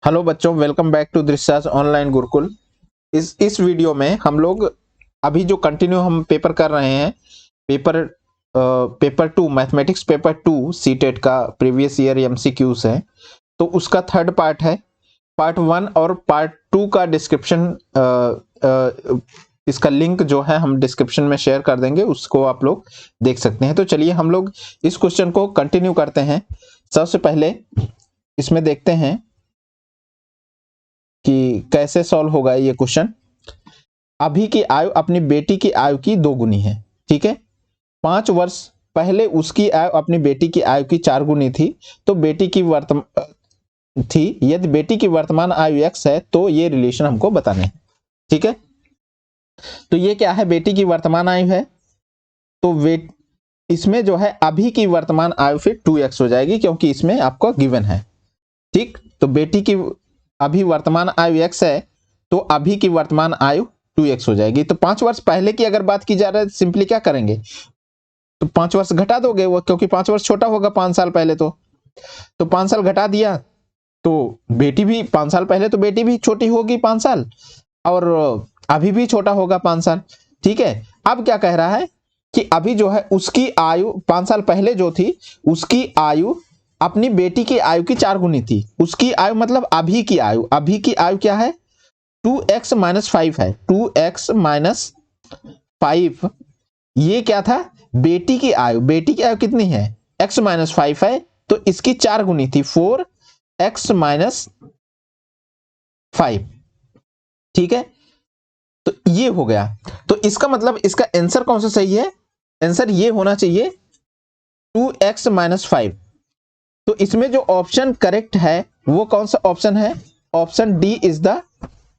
Hello बच्चों, welcome back to दृश्यास online Gurukul. इस वीडियो में हम लोग अभी जो कंटिन्यू हम पेपर कर रहे हैं, पेपर 2 मैथमेटिक्स पेपर 2 सीटेट का प्रीवियस ईयर एमसीक्यूज है। तो उसका थर्ड पार्ट है। पार्ट 1 और पार्ट 2 का डिस्क्रिप्शन, इसका लिंक जो है हम डिस्क्रिप्शन में शेयर कर देंगे, उसको आप लोग देख सकते हैं। तो चलिए हम लोग इस क्वेश्चन को कंटिन्यू करते हैं। सबसे पहले इसमें देखते हैं कि कैसे सॉल्व होगा ये क्वेश्चन। अभी की आयु अपनी बेटी की आयु की 2 गुनी है, ठीक है। 5 वर्ष पहले उसकी आयु अपनी बेटी की आयु की 4 गुनी थी, तो बेटी की यदि बेटी की वर्तमान आयु x है तो ये रिलेशन हमको बताने हैं, ठीक है। तो ये क्या है, बेटी की वर्तमान आयु है, तो इसमें जो है अभी की वर्तमान आयु फिर 2x हो जाएगी, क्योंकि इसमें आपको गिवन है, ठीक। तो बेटी की अभी वर्तमान आयु x है, तो अभी की वर्तमान आयु 2x हो जाएगी। तो 5 वर्ष पहले की अगर बात की जा रही है, सिंपली क्या करेंगे, तो 5 वर्ष घटा दोगे वो, क्योंकि 5 वर्ष छोटा होगा 5 साल पहले। तो 5 साल घटा दिया तो बेटी भी 5 साल पहले, तो बेटी भी छोटी होगी 5 साल, और अभी भी छोटा होगा 5 साल, ठीक है। अब क्या कह रहा है कि अभी जो है उसकी आयु 5 साल पहले जो थी, उसकी आयु अपनी बेटी की आयु की 4 गुनी थी। उसकी आयु मतलब अभी की आयु, अभी की आयु क्या है, 2x - 5 है। 2x - 5 ये क्या था, बेटी की आयु। बेटी की आयु कितनी है, x - 5 है, तो इसकी 4 गुनी थी, 4x - 5, ठीक है। तो ये हो गया। तो इसका मतलब इसका आंसर कौन सा सही है, आंसर ये होना चाहिए 2x - 5। तो इसमें जो ऑप्शन करेक्ट है वो कौन सा ऑप्शन है, option D is the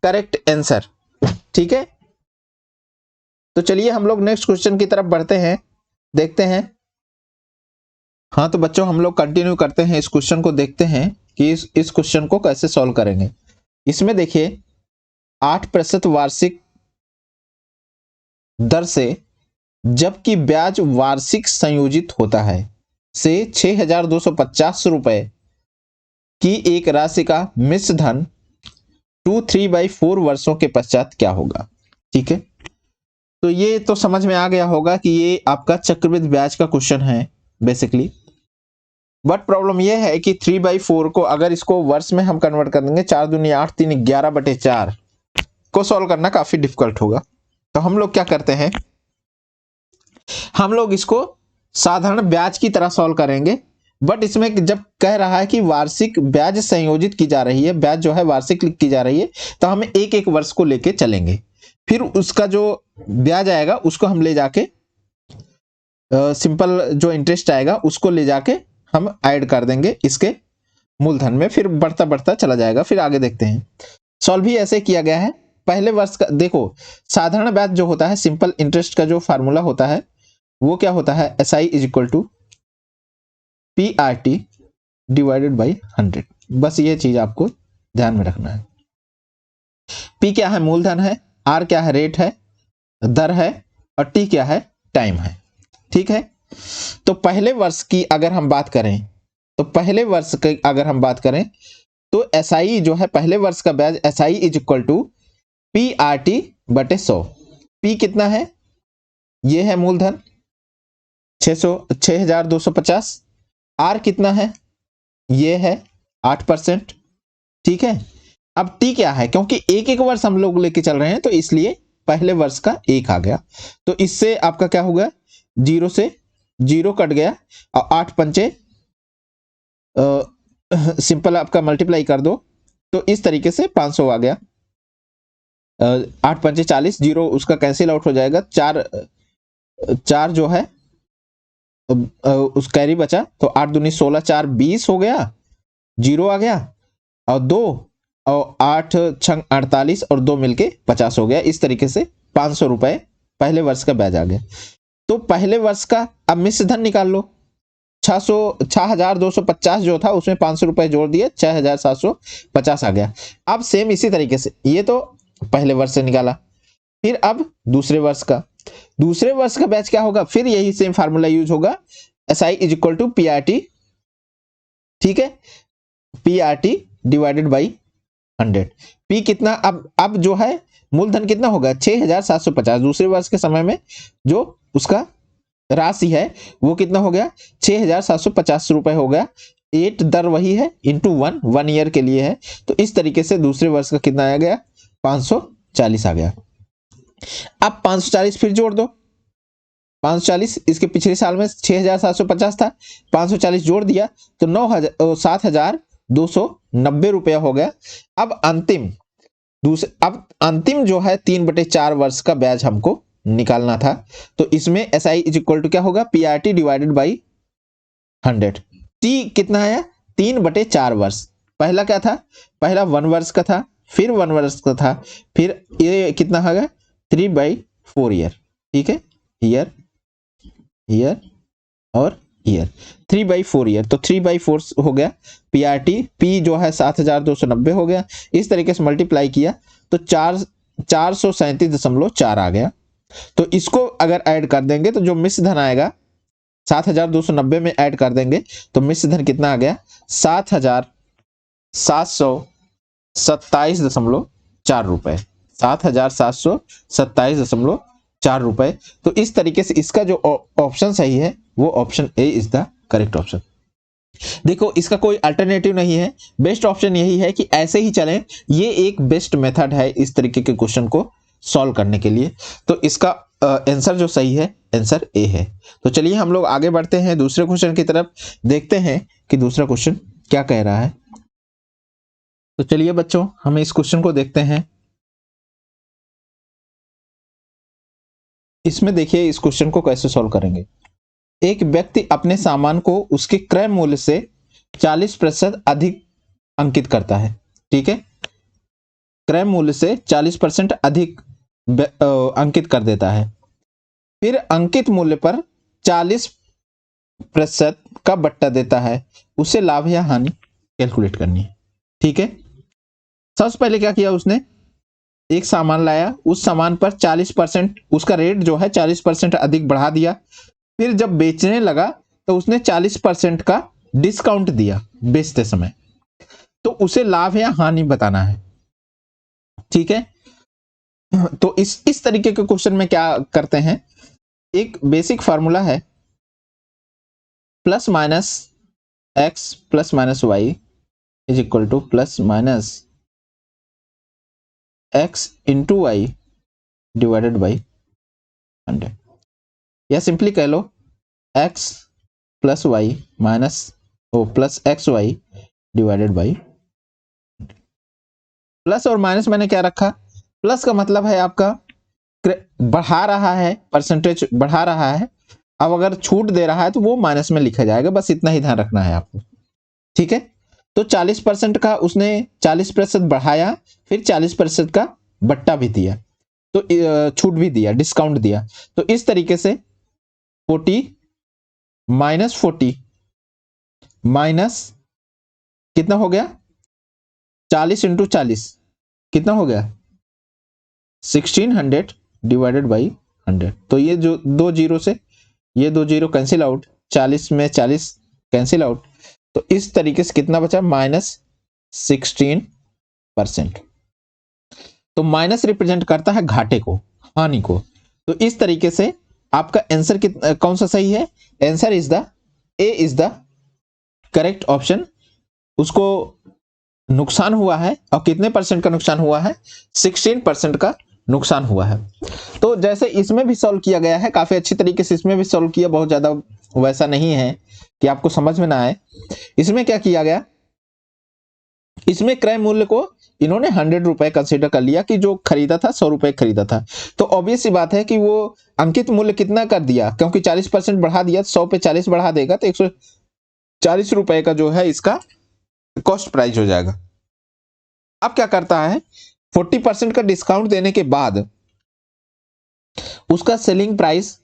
correct answer, ठीक है। तो चलिए हम लोग नेक्स्ट क्वेश्चन की तरफ बढ़ते हैं, देखते हैं। हाँ तो बच्चों हम लोग कंटिन्यू करते हैं, इस क्वेश्चन को देखते हैं कि इस क्वेश्चन को कैसे सॉल्व करेंगे। इसमें देखिए 8% वार्षिक दर से जबकि ब्याज वार्षिक संयोजित होता है से 6,250 रुपए की एक राशि का मिश्र धन 2/3 वर्षों के पश्चात क्या होगा, ठीक है। तो ये तो समझ में आ गया होगा कि ये आपका चक्रवृद्धि ब्याज का क्वेश्चन है बेसिकली। बट प्रॉब्लम ये है कि 3/4 को अगर इसको वर्ष में हम कन्वर्ट कर देंगे, 4 दूनी 8, 3 11/4 को सॉल्व करना काफी डिफिकल्ट होगा। तो हम लोग क्या करते हैं, हम लोग इसको साधारण ब्याज की तरह सॉल्व करेंगे। बट इसमें जब कह रहा है कि वार्षिक ब्याज संयोजित की जा रही है, ब्याज जो है वार्षिक की जा रही है, तो हम एक एक वर्ष को लेके चलेंगे। फिर उसका जो ब्याज आएगा उसको हम ले जाके सिंपल जो इंटरेस्ट आएगा उसको ले जाके हम ऐड कर देंगे इसके मूलधन में, फिर बढ़ता बढ़ता चला जाएगा। फिर आगे देखते हैं। सॉल्व भी ऐसे किया गया है। पहले वर्ष का देखो, साधारण ब्याज जो होता है, सिंपल इंटरेस्ट का जो फार्मूला होता है वो क्या होता है, SI = PRT / 100। बस ये चीज आपको ध्यान में रखना है। P क्या है, मूलधन है, R क्या है, रेट है, दर है, और T क्या है, टाइम है, ठीक है। तो पहले वर्ष की अगर हम बात करें, तो पहले वर्ष की अगर हम बात करें तो SI जो है, पहले वर्ष का ब्याज SI = PRT / 100। P कितना है, ये है मूलधन 6,250। R कितना है, ये है 8%, ठीक है। अब T क्या है, क्योंकि एक एक वर्ष हम लोग लेके चल रहे हैं तो इसलिए पहले वर्ष का 1 आ गया। तो इससे आपका क्या होगा, 0 से 0 कट गया, और 8 पंचे सिंपल आपका मल्टीप्लाई कर दो, तो इस तरीके से 500 आ गया। 8 पंचे 40, 0 उसका कैंसिल आउट हो जाएगा, 4 जो है उस कैरी बचा, तो 8 दूनी 16, 4 20 हो गया, 0 आ गया, और 2 और 8 6 48 और 2 मिलके 50 हो गया। इस तरीके से 500 रुपए पहले वर्ष का ब्याज आ गया। तो पहले वर्ष का अब मिश्र धन निकाल लो, 6,250 जो था उसमें 500 रुपए जोड़ दिए, 6,750 आ गया। अब सेम इसी तरीके से ये तो पहले वर्ष से निकाला। फिर अब दूसरे वर्ष का ब्याज क्या होगा, फिर यही सेम फार्मूला यूज होगा, SI = PRT, ठीक है, PRT / 100। पी कितना, अब जो है मूलधन कितना होगा 6,750, दूसरे वर्ष के समय में जो उसका राशि है वो कितना हो गया 6,750 रुपए हो गया। 8 दर वही है इंटू 1 ईयर के लिए है, तो इस तरीके से दूसरे वर्ष का कितना आ गया 540 आ गया। अब 540 फिर जोड़ दो, 540 इसके पिछले साल में 6,750 था, 540 जोड़ दिया तो 7,290 रुपया हो गया। अब अंतिम जो है 3/4 वर्ष का ब्याज हमको निकालना था, तो इसमें SI इज इक्वल टू क्या होगा PRT डिवाइडेड बाई 100। टी कितना आया 3/4 वर्ष, पहला क्या था, पहला 1 वर्ष का था, फिर 1 वर्ष का था, फिर ये कितना होगा 3/4 ईयर, ठीक है, ईयर और ईयर, 3/4 ईयर, तो 3/4 हो गया। PRT P जो है 7,290 हो गया, इस तरीके से मल्टीप्लाई किया तो 437.4 आ गया। तो इसको अगर ऐड कर देंगे तो जो मिश्र धन आएगा 7,290 में ऐड कर देंगे तो मिश्र धन कितना आ गया 7,727.4 रुपए, 7,727.4 रुपए। तो इस तरीके से इसका जो ऑप्शन सही है वो option A is the correct option. देखो इसका कोई अल्टरनेटिव नहीं है, बेस्ट ऑप्शन यही है कि ऐसे ही चलें, ये एक बेस्ट मेथड है इस तरीके के क्वेश्चन को सॉल्व करने के लिए। तो इसका आंसर जो सही है आंसर ए है। तो चलिए हम लोग आगे बढ़ते हैं दूसरे क्वेश्चन की तरफ, देखते हैं कि दूसरा क्वेश्चन क्या कह रहा है। तो चलिए बच्चों हम इस क्वेश्चन को देखते हैं। इसमें देखिए इस क्वेश्चन को कैसे सॉल्व करेंगे। एक व्यक्ति अपने सामान को उसके क्रय मूल्य से 40% अधिक अंकित करता है, ठीक है, क्रय मूल्य से 40% अधिक अंकित कर देता है, फिर अंकित मूल्य पर 40% का बट्टा देता है, उसे लाभ या हानि कैलकुलेट करनी है, ठीक है। सबसे पहले क्या किया उसने, एक सामान लाया, उस सामान पर 40% उसका रेट जो है 40% अधिक बढ़ा दिया, फिर जब बेचने लगा तो उसने 40% का डिस्काउंट दिया बेचते समय, तो उसे लाभ या हानि बताना है, ठीक है। तो इस तरीके के क्वेश्चन में क्या करते हैं, एक बेसिक फार्मूला है plus minus X plus minus Y is equal to plus minus X into Y divided by 100, या सिंपली कह लो X plus Y minus plus X Y divided by. Plus और माइनस मैंने क्या रखा, प्लस का मतलब है आपका बढ़ा रहा है, परसेंटेज बढ़ा रहा है, अब अगर छूट दे रहा है तो वो माइनस में लिखा जाएगा, बस इतना ही ध्यान रखना है आपको, ठीक है। तो 40% का उसने 40% बढ़ाया, फिर 40% का बट्टा भी दिया, तो छूट भी दिया, डिस्काउंट दिया, तो इस तरीके से 40 माइनस 40 माइनस कितना हो गया 40 इंटू 40 कितना हो गया 1600 डिवाइडेड बाई 100। तो ये जो दो जीरो से ये दो जीरो कैंसिल आउट, 40 में 40 कैंसिल आउट, तो इस तरीके से कितना बचा -16%। तो माइनस रिप्रेजेंट करता है घाटे को, हानि को। तो इस तरीके से आपका आंसर कौन सा सही है, answer is the A is the correct option. उसको नुकसान हुआ है, और कितने परसेंट का नुकसान हुआ है 16% का नुकसान हुआ है। तो जैसे इसमें भी सॉल्व किया गया है, काफी अच्छी तरीके से इसमें भी सॉल्व किया, बहुत ज्यादा वैसा नहीं है कि आपको समझ में ना आए। इसमें क्या किया गया, इसमें क्रय मूल्य को इन्होंने 100 रुपए कंसीडर कर लिया कि जो खरीदा था 100 रुपए खरीदा था, तो ऑब्वियस सी बात है कि वो अंकित मूल्य कितना कर दिया, क्योंकि 40% बढ़ा दिया, 100 पे 40 बढ़ा देगा तो 140 रुपए का जो है इसका कॉस्ट प्राइस हो जाएगा। अब क्या करता है 40% का डिस्काउंट देने के बाद उसका सेलिंग प्राइस,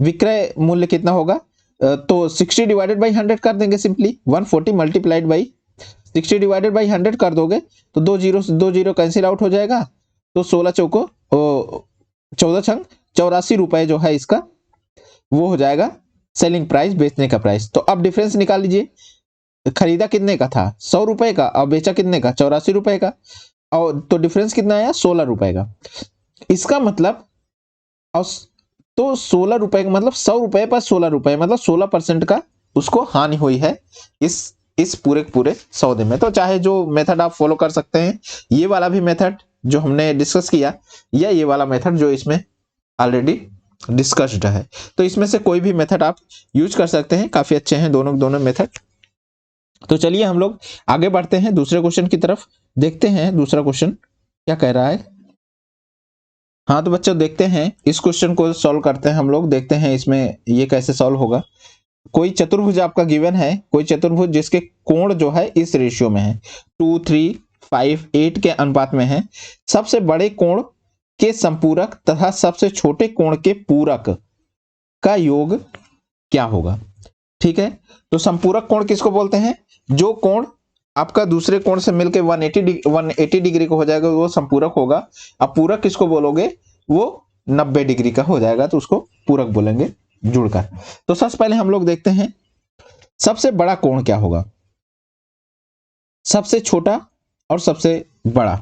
विक्रय मूल्य कितना होगा, तो 60 डिवाइडेड बाई 100 कर देंगे simply, 140 multiplied by 60 divided by 100 कर दोगे तो दो जीरो कैंसिल आउट हो जाएगा, तो 16 चौको 14 छंग 84 रुपए जो है इसका वो हो जाएगा सेलिंग प्राइस, बेचने का प्राइस। तो अब डिफरेंस निकाल लीजिए, खरीदा कितने का था 100 रुपए का, और बेचा कितने का 84 रुपए का, और तो डिफरेंस कितना आया, 16 रुपए का। इसका मतलब, और तो 16 रुपए का मतलब 100 रुपए पर 16 रुपए, मतलब 16% का उसको हानि हुई है इस पूरे पूरे सौदे में। तो चाहे जो मेथड आप फॉलो कर सकते हैं, ये वाला भी मेथड जो हमने डिस्कस किया, या ये वाला मेथड जो इसमें ऑलरेडी डिस्कस्ड है, तो इसमें से कोई भी मेथड आप यूज कर सकते हैं, काफी अच्छे हैं दोनों दोनों मेथड। तो चलिए हम लोग आगे बढ़ते हैं दूसरे क्वेश्चन की तरफ, देखते हैं दूसरा क्वेश्चन क्या कह रहा है। हाँ तो बच्चों देखते हैं इस क्वेश्चन को सॉल्व करते हैं हम लोग, देखते हैं इसमें ये कैसे सॉल्व होगा। कोई चतुर्भुज आपका गिवन है, कोई चतुर्भुज जिसके कोण जो है इस रेशियो में है, 2, 3, 5, 8 के अनुपात में है। सबसे बड़े कोण के संपूरक तथा सबसे छोटे कोण के पूरक का योग क्या होगा। ठीक है, तो संपूरक कोण किसको बोलते हैं, जो कोण आपका दूसरे कोण से मिलकर 180 डिग्री का हो जाएगा वो संपूरक होगा। अब पूरक किसको बोलोगे, वो 90 डिग्री का हो जाएगा तो उसको पूरक बोलेंगे जुड़कर। तो सबसे पहले हम लोग देखते हैं सबसे बड़ा कोण क्या होगा, सबसे छोटा और सबसे बड़ा।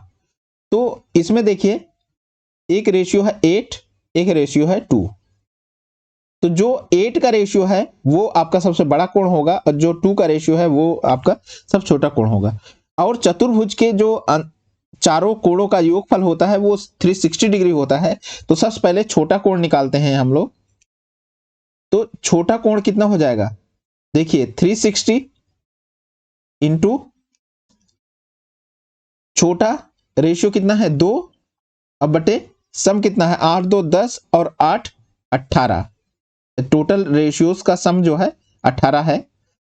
तो इसमें देखिए एक रेशियो है 8, एक रेशियो है 2। तो जो 8 का रेशियो है वो आपका सबसे बड़ा कोण होगा, और जो 2 का रेशियो है वो आपका सबसे छोटा कोण होगा। और चतुर्भुज के जो चारों कोणों का योगफल होता है वो 360 डिग्री होता है। तो सबसे पहले छोटा कोण निकालते हैं हम लोग। तो छोटा कोण कितना हो जाएगा, देखिए 360 इंटू छोटा रेशियो कितना है 2, अब बटे सम कितना है 8 2 10 और 8 18, टोटल रेशियोज का सम जो है 18 है।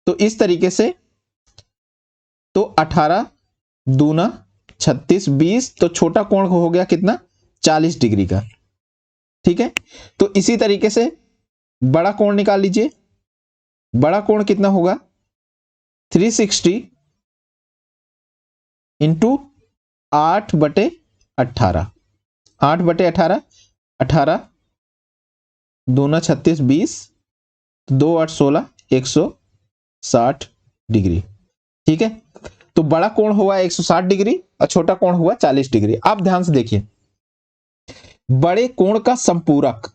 तो इस तरीके से, तो 18 दूना 36 20, तो छोटा कोण हो गया कितना 40 डिग्री का। ठीक है, तो इसी तरीके से बड़ा कोण निकाल लीजिए। बड़ा कोण कितना होगा 360 इंटू 8 बटे 18, 8 बटे 18, 18 दूना 36 20, 2 8 16, 160 डिग्री। ठीक है, तो बड़ा कोण हुआ 160 डिग्री और छोटा कोण हुआ 40 डिग्री। आप ध्यान से देखिए, बड़े कोण का संपूरक,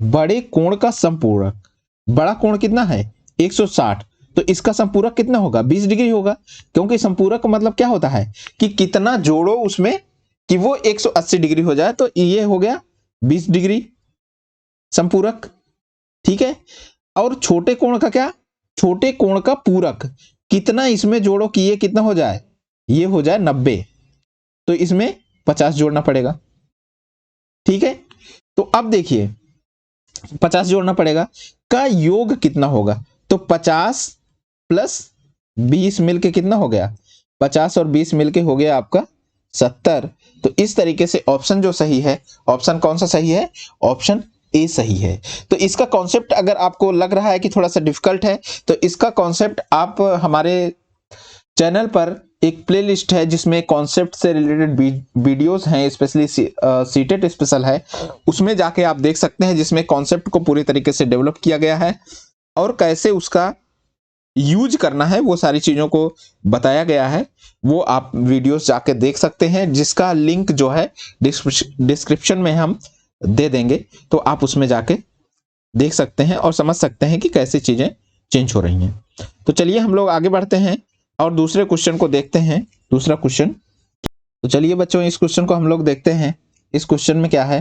बड़े कोण का संपूरक, बड़ा कोण कितना है 160, तो इसका संपूरक कितना होगा 20 डिग्री होगा। क्योंकि संपूरक मतलब क्या होता है कि कितना जोड़ो उसमें कि वो 180 डिग्री हो जाए, तो ये हो गया 20 डिग्री संपूरक। ठीक है, और छोटे कोण का क्या, छोटे कोण का पूरक, कितना इसमें जोड़ो कि ये कितना हो जाए, ये हो जाए 90, तो इसमें 50 जोड़ना पड़ेगा। ठीक है, तो अब देखिए 50 जोड़ना पड़ेगा, का योग कितना होगा, तो 50 प्लस 20 मिलके कितना हो गया, 50 और 20 मिलके हो गया आपका 70। तो इस तरीके से ऑप्शन जो सही है, ऑप्शन कौन सा सही है, ऑप्शन ए सही है। तो इसका कॉन्सेप्ट अगर आपको लग रहा है कि थोड़ा सा डिफिकल्ट है, तो इसका कॉन्सेप्ट आप हमारे चैनल पर एक प्लेलिस्ट है जिसमें कॉन्सेप्ट से रिलेटेड वीडियोस हैं, स्पेशली सीटेट स्पेशल है, उसमें जाके आप देख सकते हैं, जिसमें कॉन्सेप्ट को पूरी तरीके से डेवलप किया गया है और कैसे उसका यूज करना है वो सारी चीज़ों को बताया गया है। वो आप वीडियोस जाके देख सकते हैं, जिसका लिंक जो है डिस्क्रिप्शन में हम दे देंगे, तो आप उसमें जाके देख सकते हैं और समझ सकते हैं कि कैसे चीज़ें चेंज हो रही हैं। तो चलिए हम लोग आगे बढ़ते हैं और दूसरे क्वेश्चन को देखते हैं, दूसरा क्वेश्चन। तो चलिए बच्चों इस क्वेश्चन को हम लोग देखते हैं। इस क्वेश्चन में क्या है,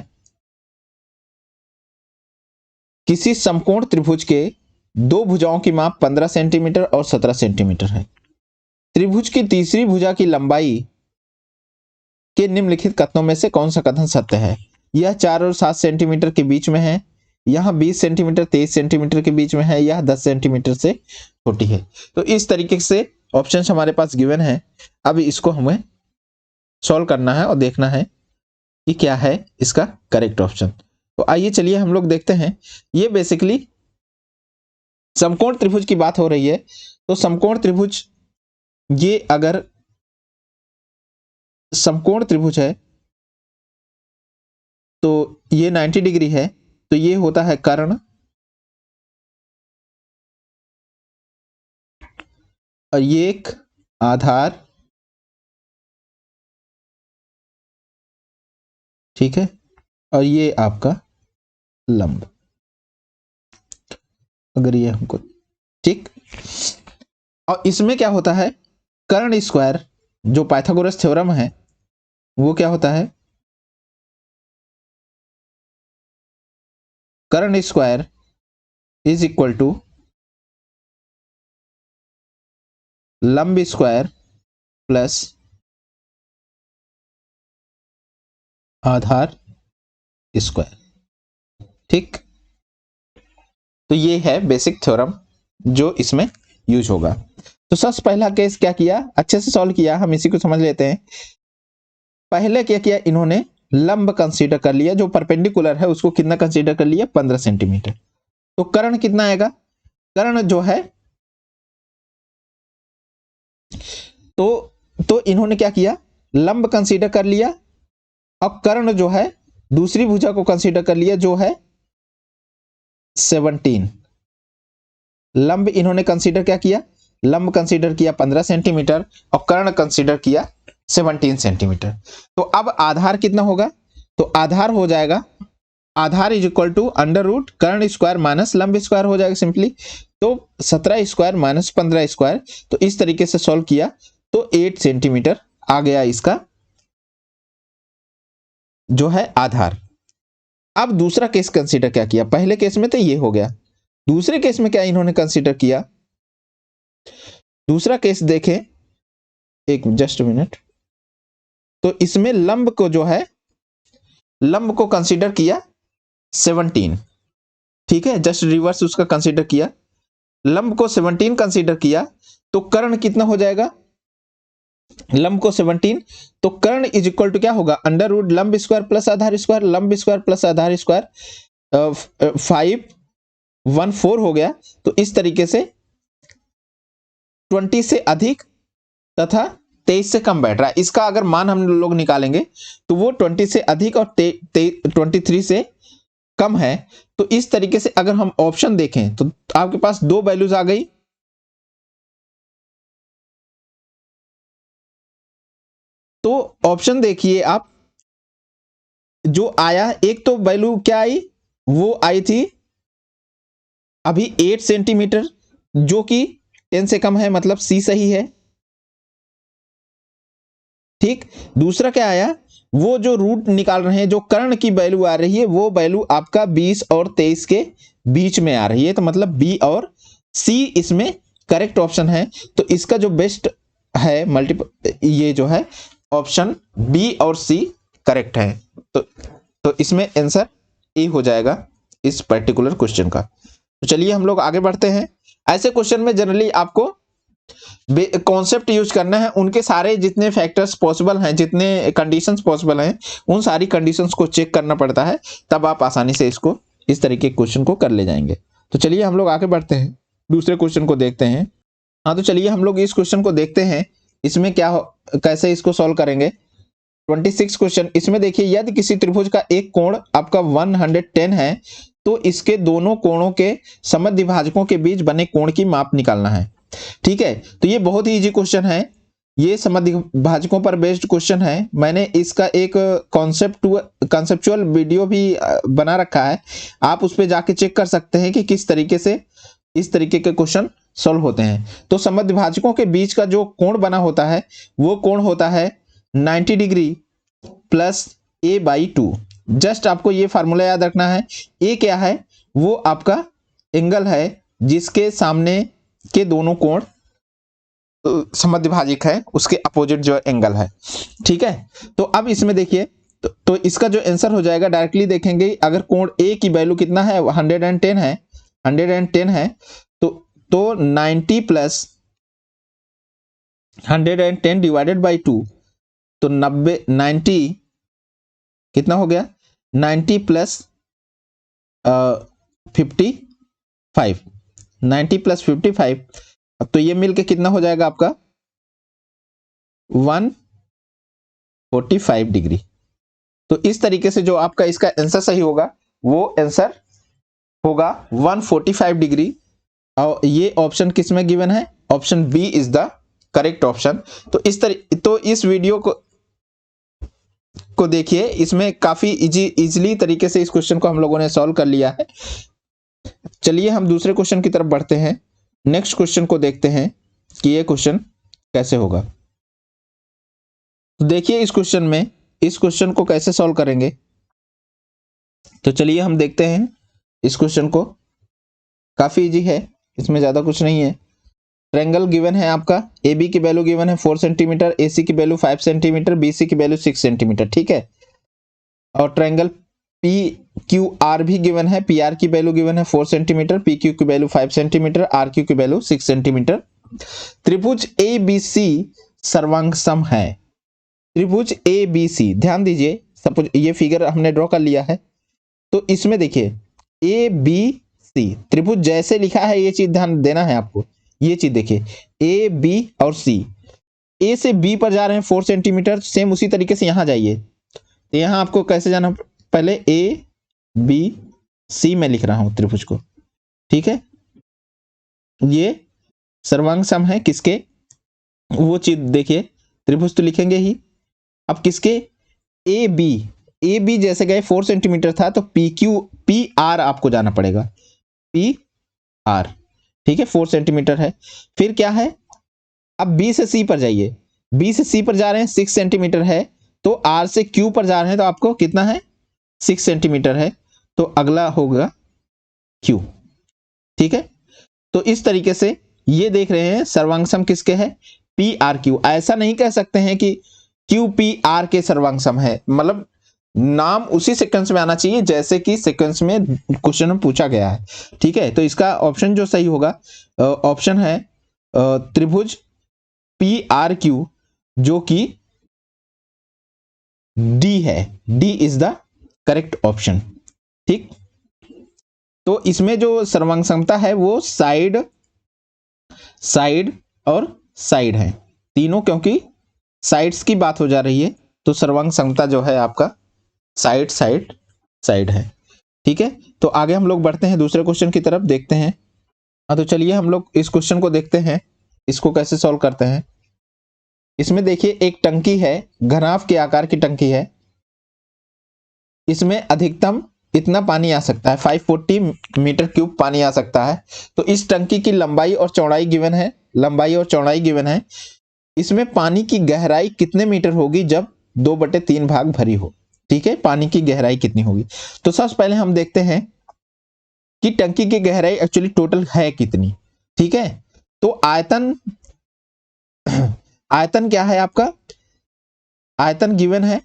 किसी समकोण त्रिभुज के दो भुजाओं की माप 15 सेंटीमीटर और 17 सेंटीमीटर है। त्रिभुज की तीसरी भुजा की लंबाई के निम्नलिखित कथनों में से कौन सा कथन सत्य है। यह 4 और 7 सेंटीमीटर के बीच में है, यह 20 सेंटीमीटर 23 सेंटीमीटर के बीच में है, यह 10 सेंटीमीटर से छोटी है। तो इस तरीके से ऑप्शंस हमारे पास गिवन है। अब इसको हमें सॉल्व करना है और देखना है कि क्या है इसका करेक्ट ऑप्शन। तो आइए चलिए हम लोग देखते हैं। ये बेसिकली समकोण त्रिभुज की बात हो रही है। तो समकोण त्रिभुज, ये अगर समकोण त्रिभुज है तो ये 90 डिग्री है, तो ये होता है कर्ण, और ये एक आधार, ठीक है, और ये आपका लंब, अगर ये हमको, ठीक। और इसमें क्या होता है, कर्ण स्क्वायर, जो पाइथागोरस थ्योरम है वो क्या होता है, कर्ण स्क्वायर इज इक्वल टू लंब स्क्वायर प्लस आधार स्क्वायर, ठीक। तो ये है बेसिक थ्योरम जो इसमें यूज होगा। तो सबसे पहला केस क्या किया, अच्छे से सॉल्व किया, हम इसी को समझ लेते हैं। पहले क्या किया, इन्होंने लंब कंसीडर कर लिया, जो परपेंडिकुलर है उसको कितना कंसीडर कर लिया, 15 सेंटीमीटर। तो कर्ण कितना आएगा, कर्ण जो है, तो इन्होंने क्या किया, लंब कंसीडर कर लिया, और कर्ण जो है दूसरी भुजा को कंसीडर कर लिया जो है 17। लंब इन्होंने कंसीडर क्या किया, लंब कंसीडर किया 15 सेंटीमीटर और कर्ण कंसीडर किया 17 सेंटीमीटर। तो अब आधार कितना होगा, तो आधार हो जाएगा, आधार is equal to under root कर्ण स्क्वायर माइनस लंब स्क्वायर हो जाएगा सिंपली। तो 17 स्क्वायर माइनस 15 स्क्वायर, तो इस तरीके से सॉल्व किया तो 8 सेंटीमीटर आ गया इसका जो है आधार। अब दूसरा केस कंसीडर क्या किया, पहले केस में तो ये हो गया, दूसरे केस में क्या इन्होंने कंसीडर किया, दूसरा केस देखें, एक जस्ट मिनट। तो इसमें लंब को जो है, लंब को कंसीडर किया 17, ठीक है, जस्ट रिवर्स उसका कंसीडर किया, लंब को 17 कंसीडर किया, तो कर्ण कितना हो जाएगा, लंब को 17, तो कर्ण इज इक्वल टू क्या होगा, अंडर रूट लंब स्क्वायर प्लस आधार स्क्वायर, लंब स्क्वायर प्लस आधार स्क्वायर, 514 हो गया। तो इस तरीके से 20 से अधिक तथा 23 से कम बैठ रहा है, इसका अगर मान हम लोग निकालेंगे तो वो 20 से अधिक और 23 से कम है। तो इस तरीके से अगर हम ऑप्शन देखें तो आपके पास दो वैल्यूज आ गई, तो ऑप्शन देखिए आप, जो आया एक तो वैल्यू क्या आई, वो आई थी अभी 8 सेंटीमीटर, जो कि 10 से कम है, मतलब सी सही है, ठीक। दूसरा क्या आया, वो जो रूट निकाल रहे हैं, जो कर्ण की वैल्यू आ रही है, वो वैल्यू आपका 20 और 23 के बीच में आ रही है, तो मतलब बी और सी इसमें करेक्ट ऑप्शन है। तो इसका जो बेस्ट है मल्टीपल, ये जो है ऑप्शन बी और सी करेक्ट है। तो इसमें आंसर ए हो जाएगा इस पर्टिकुलर क्वेश्चन का। तो चलिए हम लोग आगे बढ़ते हैं। ऐसे क्वेश्चन में जनरली आपको कॉन्सेप्ट यूज करना है, उनके सारे जितने फैक्टर्स पॉसिबल हैं, जितने कंडीशंस पॉसिबल हैं, उन सारी कंडीशंस को चेक करना पड़ता है, तब आप आसानी से इसको इस तरीके के क्वेश्चन को कर ले जाएंगे। तो चलिए हम लोग आगे बढ़ते हैं, दूसरे क्वेश्चन को देखते हैं। हाँ, तो चलिए हम लोग इस क्वेश्चन को देखते हैं, इसमें क्या कैसे इसको सॉल्व करेंगे। 26 क्वेश्चन, इसमें देखिए, यदि किसी त्रिभुज का एक कोण आपका 110 है, तो इसके दोनों कोणों के समद्विभाजकों के बीच बने कोण की माप निकालना है, ठीक है। तो ये बहुत ही इजी क्वेश्चन है, ये समद्विभाजकों पर बेस्ड क्वेश्चन है। मैंने इसका एक कॉन्सेप्चुअल वीडियो भी बना रखा है, आप उस पर जाके चेक कर सकते हैं कि किस तरीके से इस तरीके के क्वेश्चन सॉल्व होते हैं। तो समद्विभाजकों के बीच का जो कोण बना होता है, वो कोण होता है 90 degree plus a by 2। Just आपको ये फार्मूला याद रखना है। ए क्या है, वो आपका एंगल है जिसके सामने के दोनों कोण समद्विभाजक है, उसके अपोजिट जो एंगल है, ठीक है। तो अब इसमें देखिए, तो इसका जो आंसर हो जाएगा, डायरेक्टली देखेंगे, अगर कोण ए की वैल्यू कितना है, 110 है, 110 है, तो 90 प्लस 110 डिवाइडेड बाई 2, तो 90 कितना हो गया, 90 प्लस 55, 90 प्लस 55, तो ये मिलके कितना हो जाएगा आपका 145 डिग्री। तो इस तरीके से जो आपका इसका आंसर सही होगा, वो आंसर होगा 145 डिग्री, और ये ऑप्शन किस में गिवन है, option B is the correct option. तो इस वीडियो को को देखिए, इसमें काफी इजीली तरीके से इस क्वेश्चन को हम लोगों ने सॉल्व कर लिया है। चलिए हम दूसरे क्वेश्चन की तरफ बढ़ते हैं। नेक्स्ट क्वेश्चन को देखते हैं कि ये क्वेश्चन कैसे होगा। तो देखिए इस क्वेश्चन को कैसे सॉल्व करेंगे। तो चलिए हम देखते हैं इस क्वेश्चन को। काफी इजी है, इसमें ज्यादा कुछ नहीं है। ट्रायंगल गिवन है आपका, ए बी की वैल्यू गिवन है 4 सेंटीमीटर, ए सी की वैल्यू 5 सेंटीमीटर, बी सी की वैल्यू 6 सेंटीमीटर, ठीक है। और ट्रायंगल पी क्यू आर भी गिवन है, पी आर की वैल्यू गिवन है 4 सेंटीमीटर, पी क्यू की वैल्यू 5 सेंटीमीटर, आर क्यू की वैल्यू 6 सेंटीमीटर। त्रिभुज ए बी सी सर्वांग सम है। त्रिभुज ए बी सी, ध्यान दीजिए, सपोज ये फिगर हमने ड्रॉ कर लिया है। तो इसमें देखिए ए बी सी त्रिभुज जैसे लिखा है, ये चीज ध्यान देना है आपको। ये चीज देखिए, ए बी और सी, ए से बी पर जा रहे हैं 4 सेंटीमीटर, सेम उसी तरीके से यहां जाइए। तो यहां आपको कैसे जाना, पहले ए बी सी में लिख रहा हूं त्रिभुज को, ठीक है। ये सर्वांग सम है किसके, वो चीज देखिए, त्रिभुज तो लिखेंगे ही। अब किसके, ए बी जैसे गए 4 सेंटीमीटर था, तो पी आर आपको जाना पड़ेगा, पी आर, ठीक है, 4 सेंटीमीटर है। फिर क्या है, अब बी से सी पर जाइए, बी से सी पर जा रहे हैं 6 सेंटीमीटर है, तो आर से क्यू पर जा रहे हैं, तो आपको कितना है, 6 सेंटीमीटर है, तो अगला होगा क्यू, ठीक है। तो इस तरीके से ये देख रहे हैं सर्वांग सम किसके है, पी आर क्यू। ऐसा नहीं कह सकते हैं कि क्यू पी आर के सर्वांग सम है, मतलब नाम उसी सीक्वेंस में आना चाहिए जैसे कि सीक्वेंस में क्वेश्चन में पूछा गया है, ठीक है। तो इसका ऑप्शन जो सही होगा, ऑप्शन है त्रिभुज पी आर क्यू, जो कि डी है, D is the correct option, ठीक। तो इसमें जो सर्वांग समता है वो साइड और साइड है तीनों, क्योंकि साइड्स की बात हो जा रही है, तो सर्वांग समता जो है आपका साइड है, ठीक है। तो आगे हम लोग बढ़ते हैं दूसरे क्वेश्चन की तरफ, देखते हैं। हाँ, तो चलिए हम लोग इस क्वेश्चन को देखते हैं, इसको कैसे सॉल्व करते हैं। इसमें देखिए एक टंकी है, घनाभ के आकार की टंकी है, इसमें अधिकतम इतना पानी आ सकता है, 540 मीटर क्यूब पानी आ सकता है। तो इस टंकी की लंबाई और चौड़ाई गिवन है, लंबाई और चौड़ाई गिवन है। इसमें पानी की गहराई कितने मीटर होगी जब 2/3 भाग भरी हो, ठीक है। पानी की गहराई कितनी होगी, तो सबसे पहले हम देखते हैं कि टंकी की गहराई एक्चुअली टोटल है कितनी, ठीक है। तो आयतन आयतन क्या है आपका, आयतन गिवन है,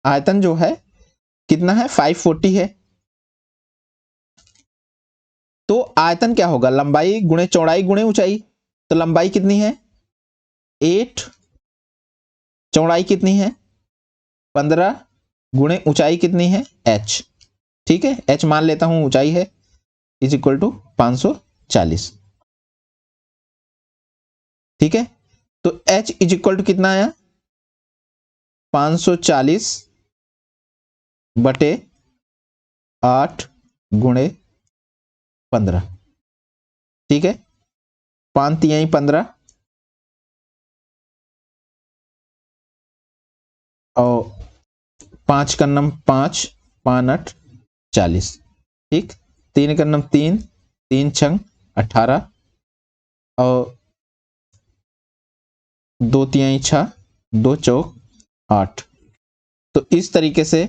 आयतन जो है कितना है, 540 है। तो आयतन क्या होगा, लंबाई गुणे चौड़ाई गुणे ऊंचाई। तो लंबाई कितनी है 8, चौड़ाई कितनी है 15, गुणे ऊंचाई कितनी है h, ठीक है। h मान लेता हूं ऊंचाई है, इज इक्वल टू 540, ठीक है। तो h इज इक्वल टू कितना आया, 540 बटे 8 गुणे 15, ठीक है। 5 तिहाई 15 और 5 का नम 5, 5 8 40, ठीक। 3 का नम 3, 3 छंग 18 और 2 तिहाई 6, 2 चौक 8। तो इस तरीके से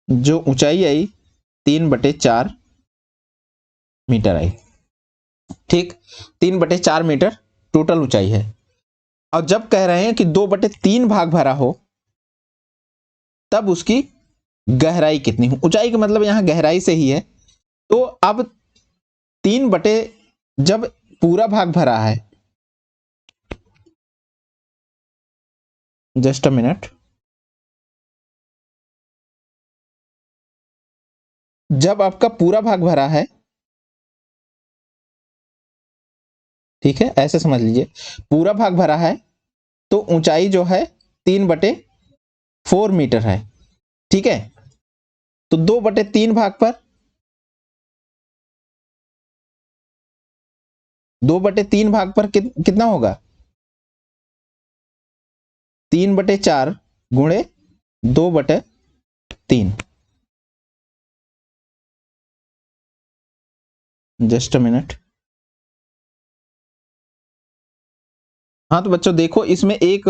जो ऊंचाई आई 3/4 मीटर आई, ठीक। 3/4 मीटर टोटल ऊंचाई है। और जब कह रहे हैं कि 2/3 भाग भरा हो, तब उसकी गहराई कितनी हो, ऊंचाई का मतलब यहां गहराई से ही है। तो अब 3 जब पूरा भाग भरा है, जस्ट अ मिनट, जब आपका पूरा भाग भरा है, ठीक है, ऐसे समझ लीजिए, पूरा भाग भरा है, तो ऊंचाई जो है 3/4 मीटर है, ठीक है। तो 2/3 भाग पर 2/3 भाग पर कितना होगा, 3/4 गुणे 2/3। Just a minute. हाँ तो बच्चों देखो, इसमें एक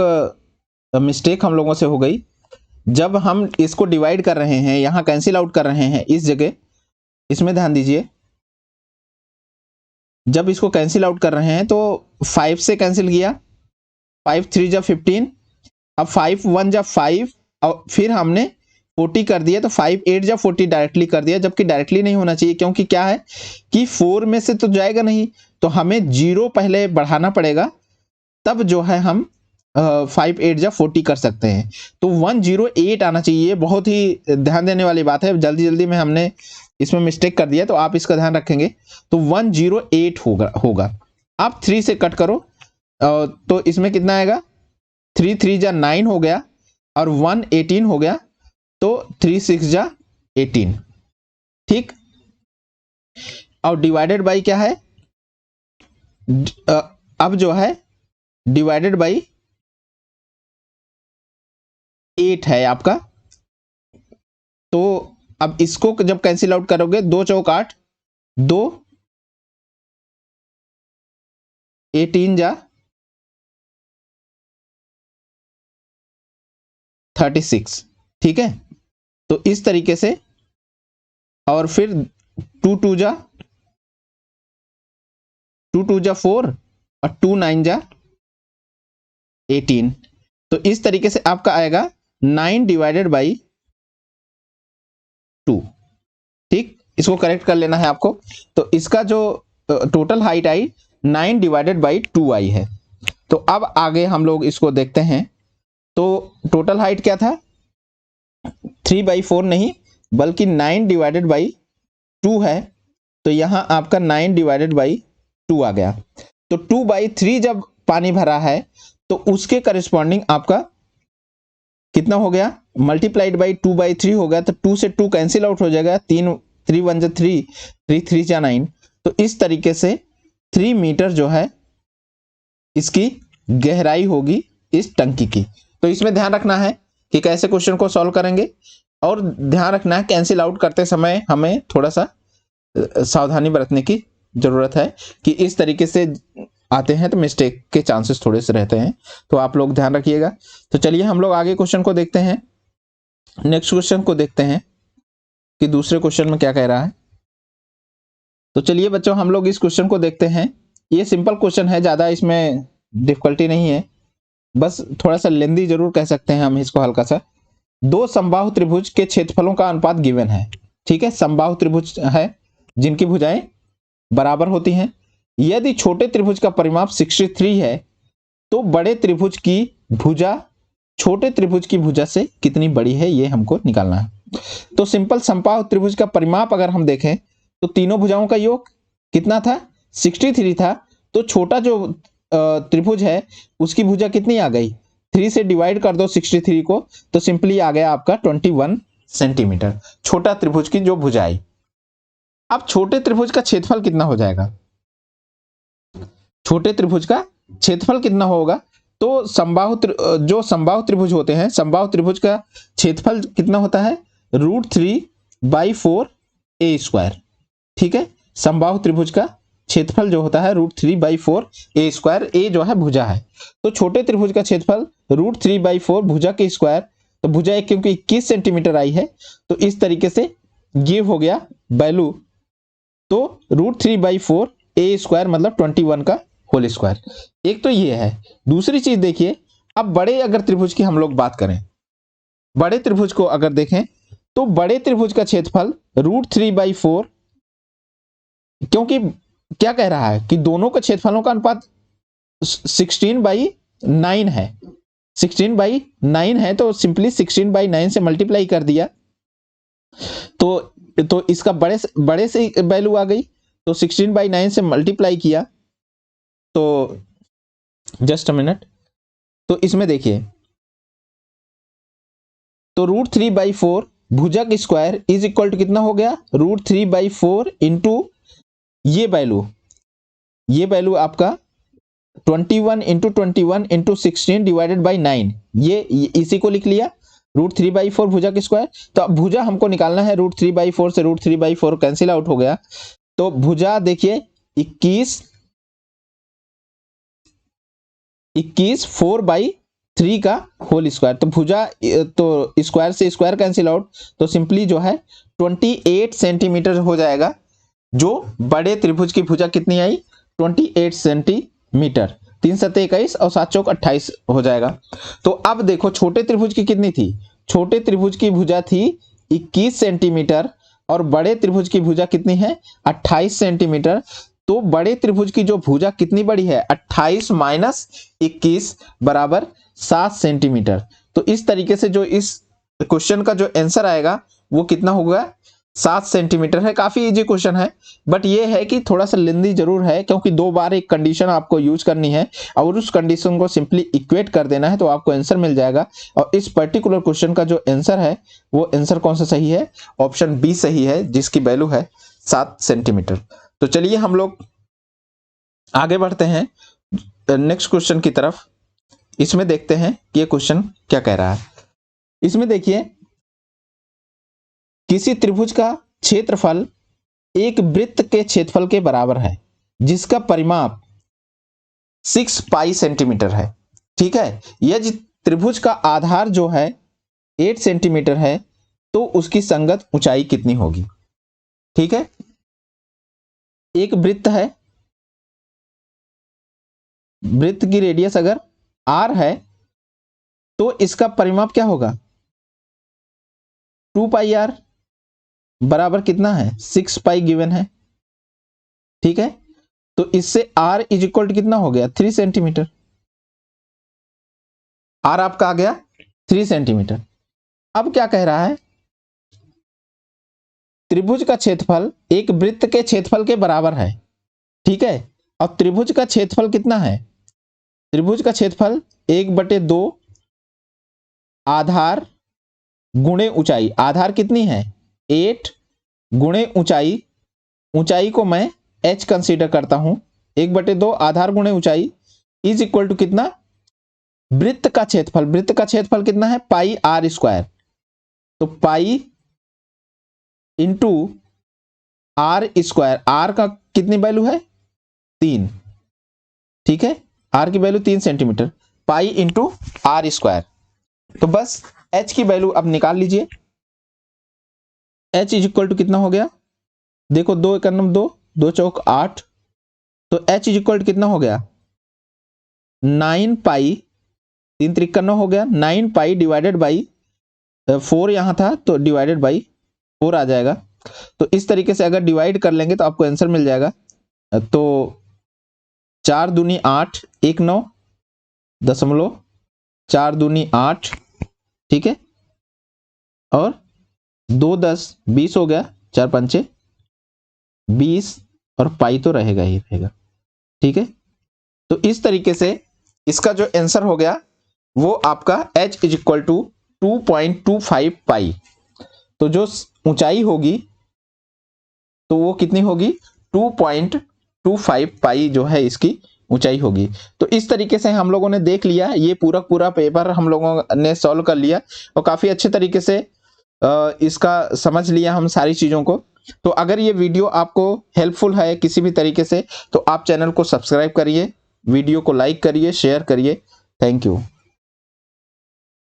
मिस्टेक हम लोगों से हो गई। जब हम इसको डिवाइड कर रहे हैं, यहां कैंसिल आउट कर रहे हैं इस जगह, इसमें ध्यान दीजिए, जब इसको कैंसिल आउट कर रहे हैं तो 5 से कैंसिल किया, 5 3 जा 15, अब 5 1 जा 5, और फिर हमने 40 कर दिया, तो 5 8 जा 40 डायरेक्टली कर दिया, जबकि डायरेक्टली नहीं होना चाहिए, क्योंकि क्या है कि 4 में से तो जाएगा नहीं, तो हमें 0 पहले बढ़ाना पड़ेगा, तब जो है हम 5 8 जा 40 कर सकते हैं। तो 108 आना चाहिए। बहुत ही ध्यान देने वाली बात है, जल्दी जल्दी में हमने इसमें मिस्टेक कर दिया, तो आप इसका ध्यान रखेंगे। तो 108 होगा। आप 3 से कट करो, तो इसमें कितना आएगा, 3 3 जा 9 हो गया, और 1 18 हो गया, तो 3 6 जा 18। ठीक, और डिवाइडेड बाई क्या है, अब जो है डिवाइडेड बाई 8 है आपका। तो अब इसको जब कैंसिल आउट करोगे, 2 चौक 8, 2 18 जा 36। ठीक है, तो इस तरीके से, और फिर 2 2 जा 4, और 2 9 जा 18। तो इस तरीके से आपका आएगा 9 डिवाइडेड बाई 2। ठीक, इसको करेक्ट कर लेना है आपको। तो इसका जो total height I 9 divided by 2 आई है। तो अब आगे हम लोग इसको देखते हैं। तो टोटल हाइट क्या था, 3/4 नहीं, बल्कि 9 डिवाइडेड बाई 2 है। तो यहां आपका 9 डिवाइडेड बाई 2 आ गया। तो 2/3 जब पानी भरा है, तो उसके करस्पॉन्डिंग आपका कितना हो गया, मल्टीप्लाइड बाई 2/3 हो गया। तो 2 से 2 कैंसिल आउट हो जाएगा, 3 3 1 जा 3, 3 3 जा 9। तो इस तरीके से 3 मीटर जो है इसकी गहराई होगी इस टंकी की। तो इसमें ध्यान रखना है कि कैसे क्वेश्चन को सॉल्व करेंगे, और ध्यान रखना है कैंसिल आउट करते समय हमें थोड़ा सा सावधानी बरतने की जरूरत है, कि इस तरीके से आते हैं तो मिस्टेक के चांसेस थोड़े से रहते हैं, तो आप लोग ध्यान रखिएगा। तो चलिए हम लोग आगे क्वेश्चन को देखते हैं। नेक्स्ट क्वेश्चन को देखते हैं कि दूसरे क्वेश्चन में क्या कह रहा है। तो चलिए बच्चों हम लोग इस क्वेश्चन को देखते हैं। ये सिंपल क्वेश्चन है, ज्यादा इसमें डिफिकल्टी नहीं है, बस थोड़ा सा लेंदी जरूर कह सकते हैं हम इसको हल्का सा। 2 समबाहु त्रिभुज के क्षेत्रफलों का अनुपात गिवन है। ठीक है, समबाहु त्रिभुज है जिनकी भुजाएं बराबर होती हैं। यदि छोटे त्रिभुज का परिमाप 63 है, तो बड़े त्रिभुज की भुजा छोटे त्रिभुज की भुजा से कितनी बड़ी है, ये हमको निकालना है। तो सिंपल समबाहु त्रिभुज का परिमाप अगर हम देखें, तो तीनों भुजाओं का योग कितना था, 63 था। तो छोटा जो त्रिभुज है उसकी भुजा कितनी आ गई, 3 से डिवाइड कर दो 63 को, तो सिंपली आ गया आपका 21 सेंटीमीटर, छोटा त्रिभुज की जो भुजा आई। अब छोटे त्रिभुज का क्षेत्रफल कितना हो जाएगा, छोटे त्रिभुज का क्षेत्रफल कितना होगा, तो जो समबाहु त्रिभुज होते हैं, समबाहु त्रिभुज का क्षेत्रफल कितना होता है, √3/4 a²। ठीक है, समबाहु त्रिभुज का क्षेत्रफल जो होता है √3/4 a², ए जो है भुजा है। तो छोटे त्रिभुज का क्षेत्रफल √3/4 भुजा के स्क्वायर, तो भुजा एक क्योंकि 21 सेंटीमीटर आई है, तो इस तरीके से गिव हो गया वैल्यू। तो √3/4 a² मतलब 21 का होल स्क्वायर। एक तो ये है। दूसरी चीज देखिए, अब बड़े अगर त्रिभुज की हम लोग बात करें, बड़े त्रिभुज को अगर देखें, तो बड़े त्रिभुज का क्षेत्रफल √3/4, क्योंकि क्या कह रहा है कि दोनों के क्षेत्रफलों का अनुपात 16/9 है, 16/9 है, तो सिंपली 16/9 से मल्टीप्लाई कर दिया, तो इसका बड़े से वैल्यू आ गई, तो 16/9 से मल्टीप्लाई किया, तो जस्ट अ मिनट। तो इसमें देखिए, तो √3/4 भुजा का स्क्वायर इज इक्वल टू कितना हो गया, √3/4 इंटू ये वैल्यू आपका 21 इंटू 21 इंटू 16 डिवाइडेड बाई 9, ये इसी को लिख लिया। √3/4 भुजा की स्क्वायर। तो अब भुजा हमको निकालना है, √3/4 से √3/4 कैंसिल आउट हो गया। तो भुजा देखिए 21 4/3 का होल स्क्वायर। तो भुजा तो स्क्वायर से स्क्वायर कैंसिल आउट, तो सिंपली जो है 28 सेंटीमीटर हो जाएगा। जो बड़े त्रिभुज की भुजा कितनी आई? 28 सेंटीमीटर। 3 सत्ते 21 और 7 चौक 28 हो जाएगा। तो अब देखो छोटे त्रिभुज की कितनी थी? छोटे त्रिभुज की भुजा थी 21 सेंटीमीटर और बड़े त्रिभुज की भुजा कितनी है? 28 सेंटीमीटर। तो बड़े त्रिभुज की जो भुजा कितनी बड़ी है? 28 माइनस 21 बराबर 7 सेंटीमीटर। तो इस तरीके से जो इस क्वेश्चन का जो आंसर आएगा वो कितना होगा? 7 सेंटीमीटर है। काफी इजी क्वेश्चन है, बट ये है कि थोड़ा सा लेंदी जरूर है, क्योंकि 2 बार एक कंडीशन आपको यूज करनी है और उस कंडीशन को सिंपली इक्वेट कर देना है तो आपको आंसर मिल जाएगा। और इस पर्टिकुलर क्वेश्चन का जो आंसर है वो आंसर कौन सा सही है? ऑप्शन बी सही है, जिसकी वैल्यू है 7 सेंटीमीटर। तो चलिए हम लोग आगे बढ़ते हैं नेक्स्ट क्वेश्चन की तरफ। इसमें देखते हैं कि ये क्वेश्चन क्या कह रहा है। इसमें देखिए, किसी त्रिभुज का क्षेत्रफल एक वृत्त के क्षेत्रफल के बराबर है जिसका परिमाप 6 पाई सेंटीमीटर है। ठीक है, यदि त्रिभुज का आधार जो है 8 सेंटीमीटर है तो उसकी संगत ऊंचाई कितनी होगी? ठीक है, एक वृत्त है, वृत्त की रेडियस अगर r है तो इसका परिमाप क्या होगा? 2 पाई r बराबर कितना है? 6 पाई गिवन है। ठीक है, तो इससे r इज इक्वल टू कितना हो गया? 3 सेंटीमीटर। r आपका आ गया 3 सेंटीमीटर। अब क्या कह रहा है? त्रिभुज का क्षेत्रफल एक वृत्त के क्षेत्रफल के बराबर है। ठीक है, और त्रिभुज का क्षेत्रफल कितना है? त्रिभुज का क्षेत्रफल 1/2 आधार गुणे ऊंचाई। आधार कितनी है? 8 गुणे ऊंचाई, ऊंचाई को मैं h कंसीडर करता हूं। 1/2 आधार गुणे ऊंचाई इज इक्वल टू कितना? वृत्त का क्षेत्रफल। वृत्त का क्षेत्रफल कितना है? पाई r स्क्वायर। तो pi into r square. r का कितनी वैल्यू है? 3। ठीक है, r की value 3 centimetre. Pi into r square. तो बस h की वैल्यू अब निकाल लीजिए। h इज इक्वल टू कितना हो गया? देखो 2 × 2, 2 चौक 8। तो h इज इक्वल टू कितना हो गया? 9 पाई, 3 त्रिक 9 हो गया। 9 पाई डिवाइडेड बाई 4 यहां था तो डिवाइडेड बाई 4 आ जाएगा। तो इस तरीके से अगर डिवाइड कर लेंगे तो आपको आंसर मिल जाएगा। तो 4 दूनी 8, 1 9 दशमलव 4 दूनी 8। ठीक है, और 2 10 20 हो गया। 4 पंचे 20 और पाई तो रहेगा ही रहेगा। ठीक है, तो इस तरीके से इसका जो आंसर हो गया वो आपका h इज इक्वल टू 2.25 पाई। तो जो ऊंचाई होगी तो वो कितनी होगी? 2.25 पाई जो है इसकी ऊंचाई होगी। तो इस तरीके से हम लोगों ने देख लिया, ये पूरा पेपर हम लोगों ने सॉल्व कर लिया और काफी अच्छे तरीके से इसका समझ लिया हम सारी चीजों को। तो अगर ये वीडियो आपको हेल्पफुल है किसी भी तरीके से तो आप चैनल को सब्सक्राइब करिए, वीडियो को लाइक करिए, शेयर करिए। Thank you.